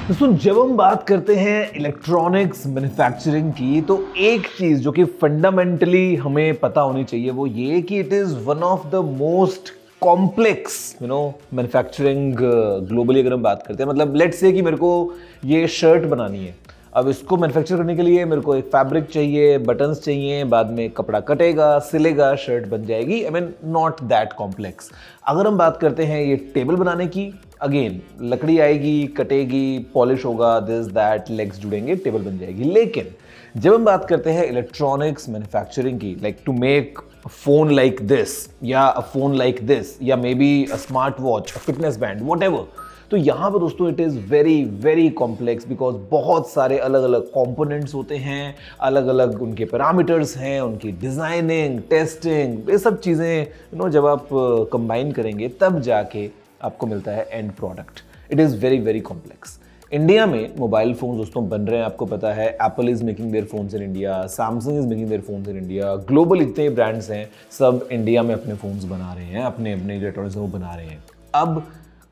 दोस्तों जब हम बात करते हैं इलेक्ट्रॉनिक्स मैन्युफैक्चरिंग की तो एक चीज जो कि फंडामेंटली हमें पता होनी चाहिए वो ये कि it is one of the most complex manufacturing globally. अगर हम बात करते हैं मतलब लेट्स से कि मेरे को ये शर्ट बनानी है, अब इसको मैन्युफैक्चर करने के लिए मेरे को एक फैब्रिक चाहिए, बटन्स चाहिए, बाद में कपड़ा कटेगा, सिलेगा, शर्ट बन जाएगी। I mean not that complex. अगर हम बात करते हैं ये टेबल बनाने की, अगेन लकड़ी आएगी, कटेगी, पॉलिश होगा, दिस दैट, लेग्स जुड़ेंगे, टेबल बन जाएगी। लेकिन जब हम बात करते हैं इलेक्ट्रॉनिक्स मैन्युफैक्चरिंग की, like to make phone like this या अ फोन लाइक दिस या maybe a smart watch, a fitness band, whatever, तो यहाँ पर दोस्तों it is very very complex because बहुत सारे अलग अलग कंपोनेंट्स होते हैं, अलग अलग उनके पैरामीटर्स हैं, उनकी डिज़ाइनिंग, टेस्टिंग, ये सब चीज़ें जब आप कंबाइन करेंगे तब जाके आपको मिलता है and product. It is very very complex. India में मोबाइल फोन्स दोस्तों बन रहे हैं, आपको पता है Apple is making their phones in India, Samsung is making their phones in India, global इतने ब्रांड्स हैं, सब इंडिया में अपने फोन्स बना रहे हैं, अपने अपने इलेक्ट्रॉनिक्स वो बना रहे हैं। अब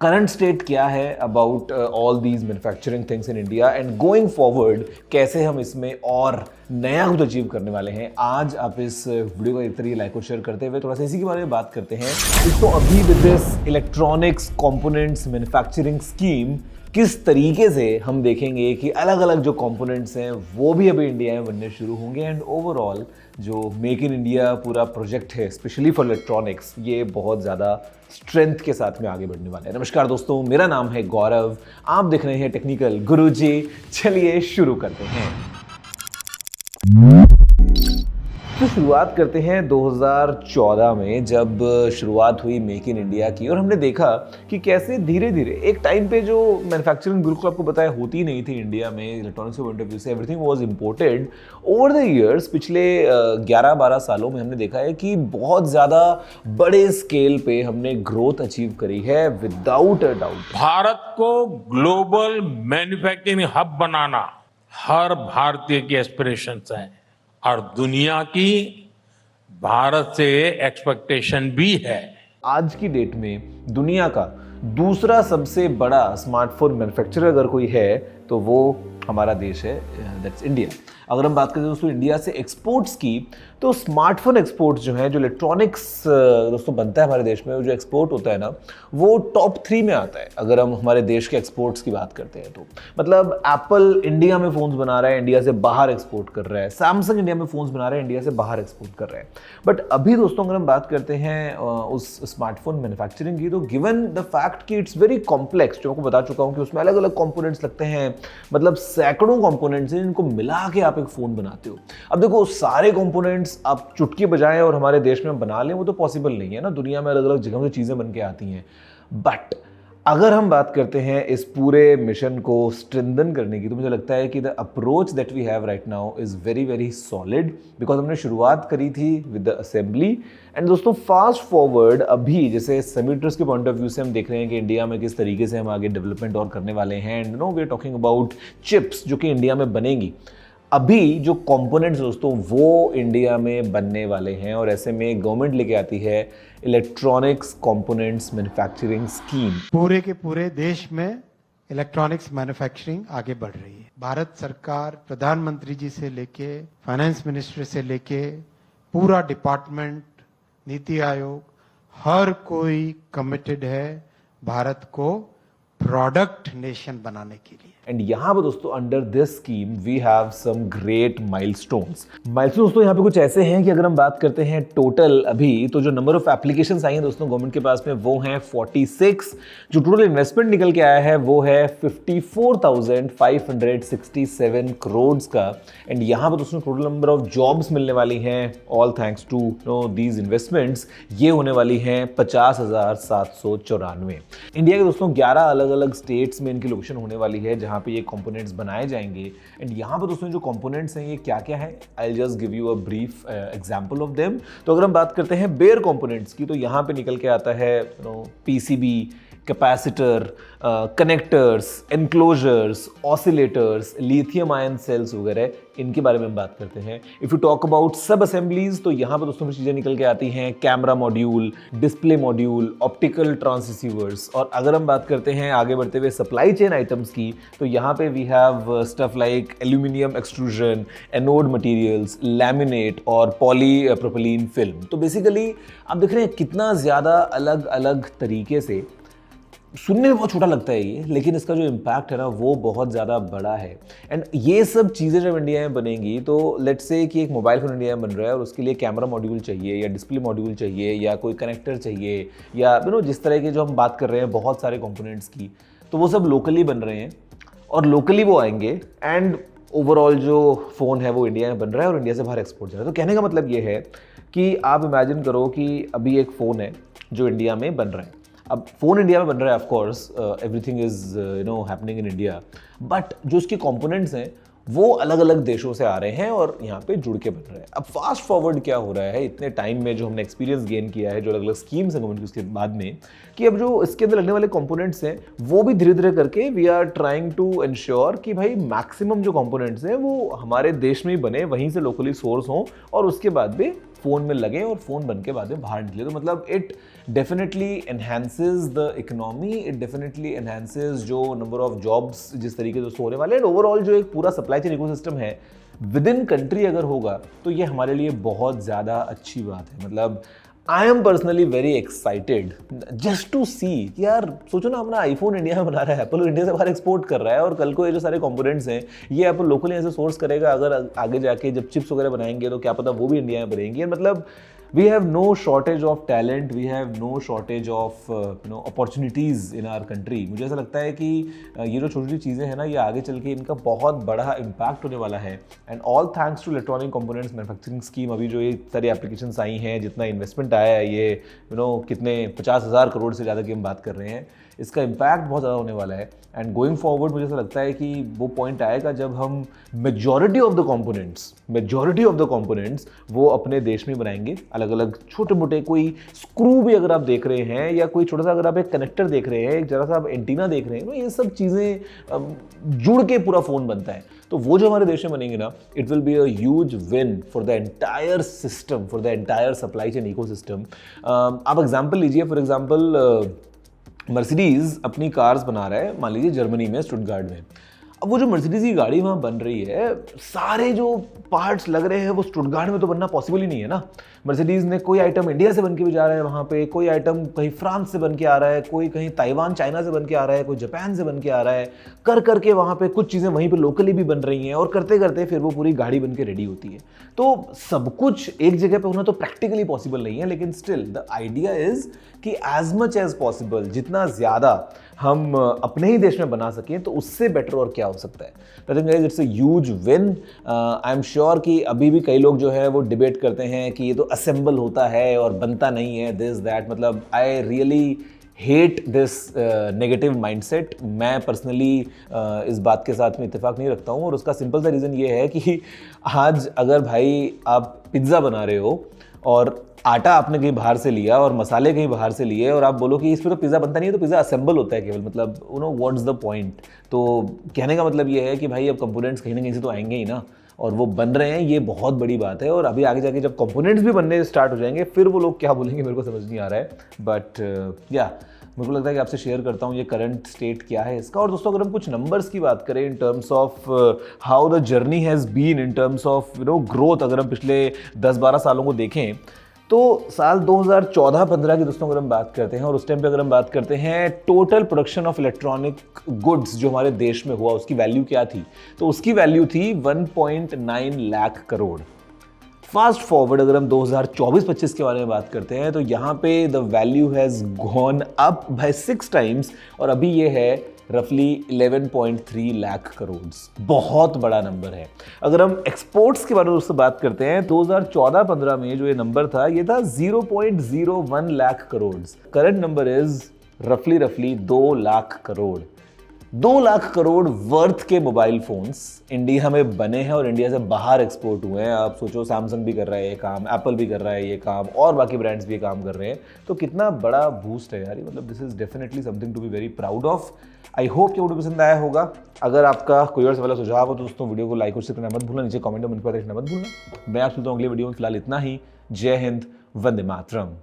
करंट स्टेट क्या है about all these manufacturing things in India and going forward, कैसे हम इसमें और नया कुछ अचीव करने वाले हैं, आज आप इस वीडियो को एक तरीके लाइक और शेयर करते हुए थोड़ा सा इसी के बारे में बात करते हैं। तो अभी with this electronics components manufacturing scheme किस तरीके से हम देखेंगे कि अलग अलग जो कंपोनेंट्स हैं वो भी अभी इंडिया में बनने शुरू होंगे एंड ओवरऑल जो मेक इन इंडिया पूरा प्रोजेक्ट है स्पेशली फॉर इलेक्ट्रॉनिक्स, ये बहुत ज़्यादा स्ट्रेंथ के साथ में आगे बढ़ने वाला है। नमस्कार दोस्तों, मेरा नाम है गौरव, आप देख रहे हैं टेक्निकल गुरुजी। चलिए शुरू करते हैं। तो शुरुआत करते हैं 2014 में, जब शुरुआत हुई मेक इन इंडिया की, और हमने देखा कि कैसे धीरे धीरे एक टाइम पे जो मैन्युफैक्चरिंग बिल्कुल आपको बताया होती नहीं थी इंडिया में, इलेक्ट्रॉनिक्स के पॉइंट ऑफ व्यू से everything was imported. Over the years पिछले 11-12 सालों में हमने देखा है कि बहुत ज़्यादा बड़े स्केल पे हमने ग्रोथ अचीव करी है विदाउट अ डाउट। भारत को ग्लोबल मैन्युफैक्चरिंग हब बनाना हर भारतीय की एस्पिरेशंस है और दुनिया की भारत से एक्सपेक्टेशन भी है। आज की डेट में दुनिया का दूसरा सबसे बड़ा स्मार्टफोन मैन्युफैक्चरर अगर कोई है तो वो हमारा देश है, दैट्स इंडिया। अगर हम बात करें दोस्तों इंडिया से एक्सपोर्ट्स की, तो स्मार्टफोन एक्सपोर्ट्स जो हैं, जो इलेक्ट्रॉनिक्स दोस्तों बनता है हमारे देश में, जो एक्सपोर्ट होता है ना, वो टॉप 3 में आता है अगर हम हमारे देश के एक्सपोर्ट्स की बात करते हैं तो। मतलब एप्पल इंडिया में फ़ोन्स बना रहा है, इंडिया से बाहर एक्सपोर्ट कर रहा है, सैमसंग इंडिया में फ़ोन्स बना रहा है, इंडिया से बाहर एक्सपोर्ट कर रहा है। बट अभी दोस्तों अगर हम बात करते हैं उस स्मार्टफोन मैन्युफैक्चरिंग की, तो गिवन द फैक्ट कि इट्स वेरी कॉम्प्लेक्स, जो आपको बता चुका हूँ कि उसमें अलग अलग कंपोनेंट्स लगते हैं, मतलब सैकड़ों कंपोनेंट्स हैं जिनको मिला के आप एक फ़ोन बनाते हो। अब देखो सारे कंपोनेंट्स आप चुटकी बजाएं और हमारे देश में बना लें, वो तो पॉसिबल नहीं है ना, दुनिया में अलग अलग जगहों से चीज़ें बन के आती हैं। बट अगर हम बात करते हैं इस पूरे मिशन को स्ट्रेंथन करने की, तो मुझे लगता है कि the approach that we have right now is very very solid, because हमने शुरुआत करी थी विद द असेंबली। एंड दोस्तों फास्ट फॉरवर्ड अभी जैसे सेमीटर्स के पॉइंट ऑफ व्यू से हम देख रहे हैं कि इंडिया में किस तरीके से हम आगे डेवलपमेंट और करने वाले हैं। And we are talking about chips जो कि इंडिया में बनेंगी। अभी जो कंपोनेंट्स दोस्तों वो इंडिया में बनने वाले हैं, और ऐसे में गवर्नमेंट लेके आती है इलेक्ट्रॉनिक्स कंपोनेंट्स मैन्युफैक्चरिंग स्कीम। पूरे के पूरे देश में इलेक्ट्रॉनिक्स मैन्युफैक्चरिंग आगे बढ़ रही है। भारत सरकार प्रधानमंत्री जी से लेके फाइनेंस मिनिस्टर से लेके पूरा डिपार्टमेंट, नीति आयोग, हर कोई कमिटेड है भारत को प्रोडक्ट नेशन बनाने के लिए। एंड यहाँ पर दोस्तों under this scheme we have some great milestones. दोस्तों यहाँ पे कुछ ऐसे हैं कि अगर हम बात करते हैं टोटल अभी, तो जो नंबर ऑफ एप्लीकेशंस आई हैं दोस्तों गवर्नमेंट के पास में वो हैं 46। जो टोटल इन्वेस्टमेंट निकल के आया है वो है 54,567 करोड़ का। एंड यहाँ पर दोस्तों टोटल नंबर ऑफ जॉब्स मिलने वाली हैं, all thanks to these investments, ये होने वाली हैं 50,794। इंडिया के दोस्तों 11 अलग अलग स्टेट्स में इनकी लोकेशन होने वाली है जहाँ पे ये कंपोनेंट्स बनाए जाएंगे। एंड यहाँ पर दोस्तों जो कंपोनेंट्स हैं ये क्या क्या है, I just give you a brief example of them. तो अगर हम बात करते हैं बेयर कंपोनेंट्स की, तो यहाँ पे निकल के आता है PCB, capacitor, connectors, enclosures, oscillators, lithium ion cells वगैरह, इनके बारे में हम बात करते हैं। If you talk about sub assemblies, तो यहाँ पर दोस्तों कुछ चीज़ें निकल के आती हैं, camera module, display module, optical transceivers. और अगर हम बात करते हैं आगे बढ़ते हुए सप्लाई चेन आइटम्स की, तो यहाँ पे we have stuff like aluminium extrusion, anode materials, laminate और पॉली प्रोपिलीन फिल्म। तो बेसिकली आप देख रहे हैं कितना ज़्यादा अलग अलग तरीके से, सुनने में बहुत छोटा लगता है ये, लेकिन इसका जो इम्पैक्ट है ना वो बहुत ज़्यादा बड़ा है। एंड ये सब चीज़ें जब इंडिया में बनेंगी, तो लेट्स से कि एक मोबाइल फ़ोन इंडिया में बन रहा है और उसके लिए कैमरा मॉड्यूल चाहिए या डिस्प्ले मॉड्यूल चाहिए या कोई कनेक्टर चाहिए या जिस तरह के जो हम बात कर रहे हैं बहुत सारे कंपोनेंट्स की, तो वो सब लोकली बन रहे हैं और लोकली वो आएंगे एंड ओवरऑल जो फ़ोन है वो इंडिया में बन रहा है और इंडिया से बाहर एक्सपोर्ट जा रहा है। तो कहने का मतलब ये है कि आप इमेजिन करो कि अभी एक फ़ोन है जो इंडिया में बन रहा है। अब फ़ोन इंडिया में बन रहा है, of course everything is happening in India, but जो उसके कंपोनेंट्स हैं वो अलग अलग देशों से आ रहे हैं और यहाँ पे जुड़ के बन रहे हैं। अब फास्ट फॉरवर्ड क्या हो रहा है इतने टाइम में, जो हमने एक्सपीरियंस गेन किया है, जो अलग अलग स्कीम्स हैं गवर्नमेंट की उसके बाद में, कि अब जो इसके अंदर लगने वाले कंपोनेंट्स हैं वो भी धीरे धीरे करके we are trying to ensure कि भाई मैक्सिमम जो कंपोनेंट्स हैं वो हमारे देश में ही बने, वहीं से लोकली सोर्स हों और उसके बाद भी फ़ोन में लगे और फ़ोन बन के बाद में बाहर निकले। तो मतलब it definitely enhances the economy, it definitely enhances जो नंबर ऑफ जॉब्स जिस तरीके से होने वाले हैं, ओवरऑल जो एक पूरा सप्लाई चेन इकोसिस्टम है विद इन कंट्री अगर होगा तो ये हमारे लिए बहुत ज़्यादा अच्छी बात है। मतलब I am personally very excited just to see कि यार सोचो ना, अपना आईफोन इंडिया में बना रहा है एप्पल, इंडिया से बाहर एक्सपोर्ट कर रहा है और कल को ये जो सारे कंपोनेंट्स हैं ये एप्पल लोकली ऐसे सोर्स करेगा। अगर आगे जाके जब चिप्स वगैरह बनाएंगे तो क्या पता वो भी इंडिया में बनेंगे। मतलब we have no shortage of talent, we have no shortage of opportunities in our country। मुझे ऐसा लगता है कि ये जो छोटी छोटी चीज़ें हैं ना, ये आगे चल के इनका बहुत बड़ा इम्पैक्ट होने वाला है। And all thanks to electronic components manufacturing scheme. अभी जो ये सारी एप्लीकेशंस आई हैं, जितना इन्वेस्टमेंट आया है, ये कितने 50,000 करोड़ से ज़्यादा की हम बात कर रहे हैं, इसका इम्पैक्ट बहुत ज़्यादा होने वाला है। एंड गोइंग फॉरवर्ड मुझे ऐसा लगता है कि वो पॉइंट आएगा जब हम मेजॉरिटी ऑफ द कंपोनेंट्स वो अपने देश में बनाएंगे। अलग अलग छोटे मोटे कोई स्क्रू भी अगर आप देख रहे हैं या कोई छोटा सा अगर आप एक कनेक्टर देख रहे हैं, एक जरा सा आप एंटीना देख रहे हैं, तो ये सब चीज़ें जुड़ के पूरा फ़ोन बनता है। तो वो जो हमारे देश में बनेंगे ना, it will be a huge win for the entire system, for the entire supply chain ecosystem. आप एग्जाम्पल लीजिए, फॉर एग्जाम्पल मर्सिडीज़ अपनी कार्स बना रहा है, मान लीजिए जर्मनी में, स्टुटगार्ट में। अब वो जो मर्सिडीज़ की गाड़ी वहाँ बन रही है, सारे जो पार्ट्स लग रहे हैं वो स्टुटगार्ट में तो बनना पॉसिबल ही नहीं है ना। मर्सिडीज़ ने कोई आइटम इंडिया से बन के भी जा रहा है वहाँ पे, कोई आइटम कहीं फ्रांस से बन के आ रहा है, कोई कहीं ताइवान चाइना से बन के आ रहा है, कोई जापान से बन के आ रहा है, कर करके वहाँ पे कुछ चीज़ें वहीं पे लोकली भी बन रही हैं और करते करते फिर वो पूरी गाड़ी बन के रेडी होती है। तो सब कुछ एक जगह पे होना तो प्रैक्टिकली पॉसिबल नहीं है, लेकिन स्टिल द आइडिया इज़ कि एज मच एज पॉसिबल जितना ज़्यादा हम अपने ही देश में बना सकें तो उससे बेटर और क्या हो सकता है। I think it's a huge win. I am sure कि अभी भी कई लोग जो है वो डिबेट करते हैं कि ये तो असेंबल होता है और बनता नहीं है, दिस दैट। मतलब I really hate this negative mindset. मैं पर्सनली इस बात के साथ में इत्तेफाक नहीं रखता हूँ और उसका सिंपल सा रीज़न ये है कि आज अगर भाई आप पिज़्ज़ा बना रहे हो और आटा आपने कहीं बाहर से लिया और मसाले कहीं बाहर से लिए और आप बोलो कि इस पर तो पिज़्ज़ा बनता नहीं है, तो पिज़्ज़ा असेंबल होता है केवल। मतलब व्हाट्स द पॉइंट। तो कहने का मतलब ये है कि भाई अब कंपोनेंट्स कहीं ना कहीं से तो आएंगे ही ना, और वो बन रहे हैं, ये बहुत बड़ी बात है। और अभी आगे जाके जब कंपोनेंट्स भी बनने स्टार्ट हो जाएंगे फिर वो लोग क्या बोलेंगे मेरे को समझ नहीं आ रहा है। बट या मेरे को लगता है कि आपसे शेयर करता हूँ ये करंट स्टेट क्या है इसका। और दोस्तों अगर हम कुछ नंबर्स की बात करें in terms of how the journey has been in terms of growth, अगर हम पिछले 10-12 सालों को देखें तो साल 2014-15 की दोस्तों अगर हम बात करते हैं और उस टाइम पे अगर हम बात करते हैं total production of electronic goods जो हमारे देश में हुआ, उसकी वैल्यू क्या थी, तो उसकी वैल्यू थी 1.9 लाख करोड़। फास्ट फॉरवर्ड अगर हम 2024-25 के बारे में बात करते हैं तो यहाँ पे the value has gone up by 6 times और अभी ये है रफली 11.3 लाख करोड़। बहुत बड़ा नंबर है। अगर हम एक्सपोर्ट्स के बारे में उससे बात करते हैं, 2014-15 में जो ये नंबर था ये था 0.01 lakh crore. Current number is रफली 2 लाख करोड़। 2 लाख करोड़ वर्थ के मोबाइल फोन्स इंडिया में बने हैं और इंडिया से बाहर एक्सपोर्ट हुए हैं। आप सोचो, सैमसंग भी कर रहा है ये काम, एप्पल भी कर रहा है ये काम, और बाकी ब्रांड्स भी ये काम कर रहे हैं। तो कितना बड़ा बूस्ट है यार ये, मतलब this is definitely something to be very proud of. I hope कि वीडियो पसंद आया होगा। अगर आपका कोई और सवाल सुझाव हो तो दोस्तों वीडियो को लाइक और शेयर करना मत भूलना, नीचे कमेंट में मन पर देखना मत भूलना। मैं आपसे तो अगले वीडियो में फिलहाल इतना ही। जय हिंद, वंदे मातरम।